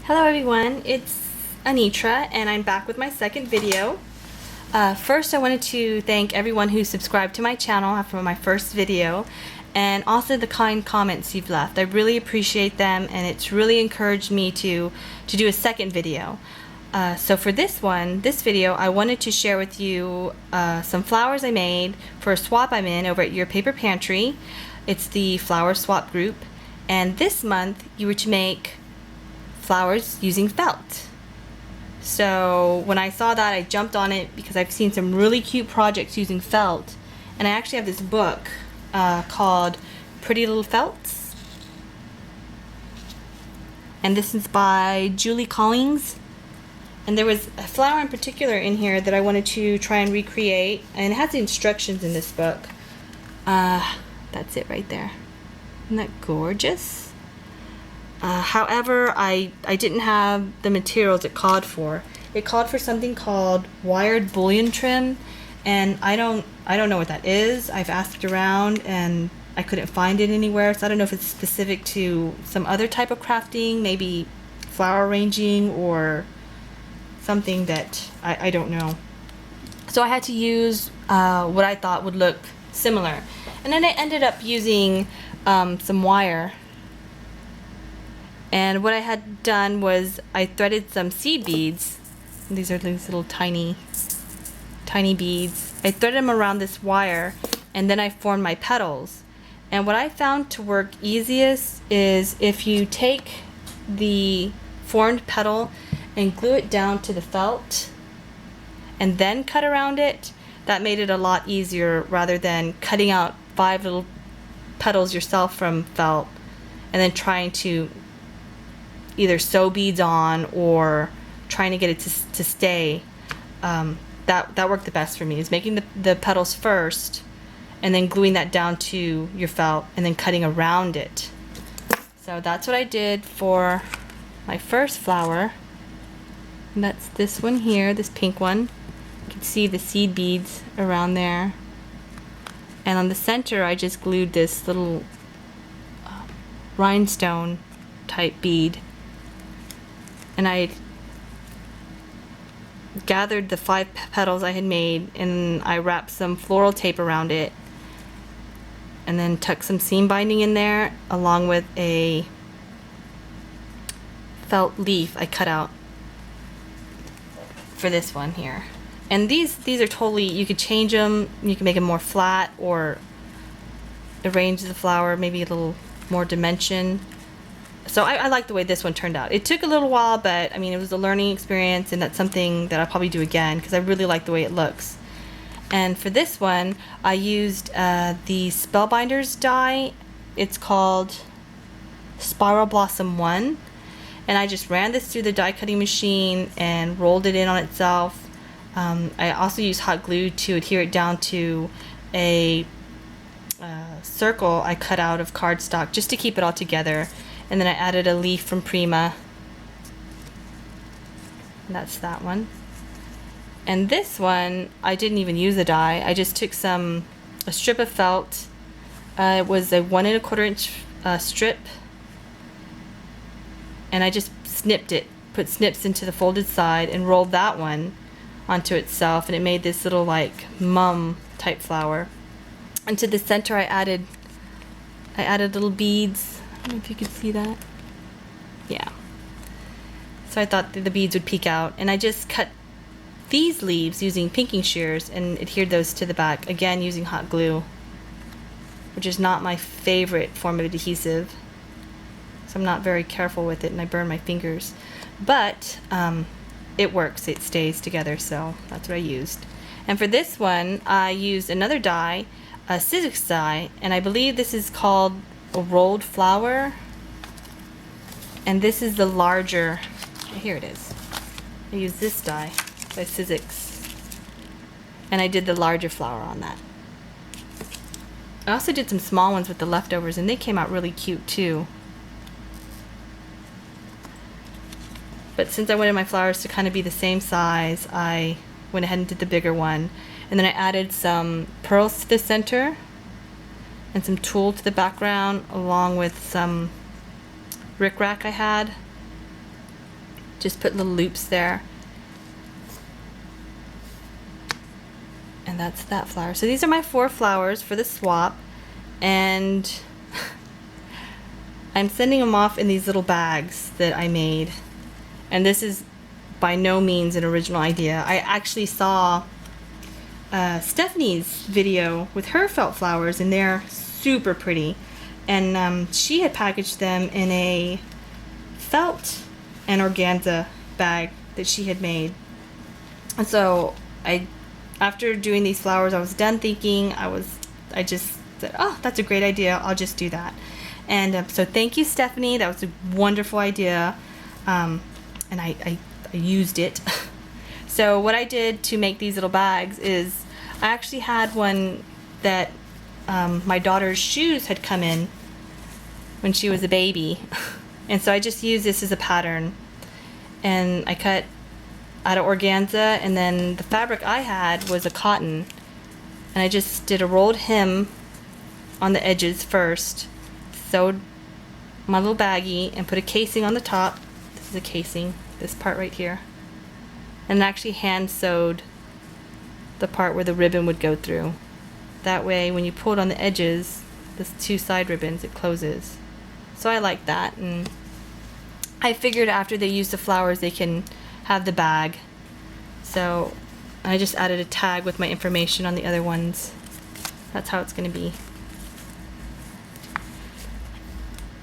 Hello everyone, it's Anitra and I'm back with my second video. First I wanted to thank everyone who subscribed to my channel after my first video and also the kind comments you've left. I really appreciate them and it's really encouraged me to do a second video. So for this video, I wanted to share with you some flowers I made for a swap I'm in over at Your Paper Pantry. It's the flower swap group, and this month you were to make flowers using felt. So when I saw that, I jumped on it because I've seen some really cute projects using felt, and I actually have this book called Pretty Little Felts, and this is by Julie Collings. And there was a flower in particular in here that I wanted to try and recreate, and it has the instructions in this book. That's it right there. Isn't that gorgeous? However, I didn't have the materials it called for. It called for something called wired bullion trim, and I don't know what that is. I've asked around and I couldn't find it anywhere, so I don't know if it's specific to some other type of crafting, maybe flower arranging or something that I don't know. So I had to use what I thought would look similar, and then I ended up using some wire. And what I had done was I threaded some seed beads. These are these little tiny beads. I threaded them around this wire, and then I formed my petals. And what I found to work easiest is if you take the formed petal and glue it down to the felt and then cut around it. That made it a lot easier rather than cutting out 5 little petals yourself from felt and then trying to either sew beads on or trying to get it to stay. That worked the best for me, is making the petals first and then gluing that down to your felt and then cutting around it. So that's what I did for my first flower. And that's this one here, this pink one. You can see the seed beads around there. And on the center I just glued this little rhinestone type bead. And I gathered the 5 petals I had made and I wrapped some floral tape around it and then tucked some seam binding in there along with a felt leaf I cut out for this one here. And these are totally, you could change them, you can make them more flat or arrange the flower maybe a little more dimension. So I like the way this one turned out. It took a little while, but I mean, it was a learning experience, and that's something that I'll probably do again because I really like the way it looks. And for this one, I used the Spellbinders die. It's called Spiral Blossom 1. And I just ran this through the die cutting machine and rolled it in on itself. I also used hot glue to adhere it down to a circle I cut out of cardstock just to keep it all together. And then I added a leaf from Prima. And that's that one. And this one, I didn't even use a die. I just took a strip of felt. It was a 1 1/4 inch strip. And I just snipped it, put snips into the folded side and rolled that one onto itself. And it made this little like mum type flower. And to the center I added little beads. I don't know if you could see that. Yeah. So I thought the beads would peek out, and I just cut these leaves using pinking shears and adhered those to the back, again using hot glue, which is not my favorite form of adhesive. So I'm not very careful with it and I burn my fingers. But it works, it stays together, so that's what I used. And for this one, I used another die, a Sizzix die, and I believe this is called a rolled flower, and this is the larger. Here it is. I used this die by Sizzix, and I did the larger flower on that. I also did some small ones with the leftovers, and they came out really cute too. But since I wanted my flowers to kind of be the same size, I went ahead and did the bigger one, and then I added some pearls to the center and some tulle to the background, along with some rickrack I had. Just put little loops there. And that's that flower. So these are my 4 flowers for the swap, and I'm sending them off in these little bags that I made. And this is by no means an original idea. I actually saw Stephanie's video with her felt flowers, and they're super pretty. And she had packaged them in a felt and organza bag that she had made. And so after doing these flowers, I was done thinking. I just said, oh, that's a great idea. I'll just do that. And so thank you, Stephanie. That was a wonderful idea. And I used it. So what I did to make these little bags is I actually had one that my daughter's shoes had come in when she was a baby. And so I just used this as a pattern. And I cut out of organza, and then the fabric I had was a cotton. And I just did a rolled hem on the edges first. Sewed my little baggie and put a casing on the top. This is a casing, this part right here. And actually hand sewed the part where the ribbon would go through. That way when you pull it on the edges, this 2 side ribbons, it closes. So I like that, and I figured after they use the flowers they can have the bag. So I just added a tag with my information on the other ones. That's how it's going to be.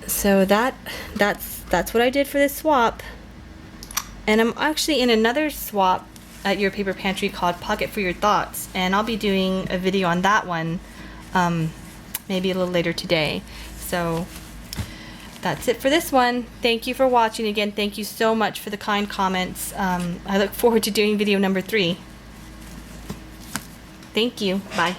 So that's what I did for this swap. And I'm actually in another swap at Your Paper Pantry called Pocket for Your Thoughts, and I'll be doing a video on that one maybe a little later today. So that's it for this one. Thank you for watching. Again, thank you so much for the kind comments. I look forward to doing video number 3. Thank you. Bye.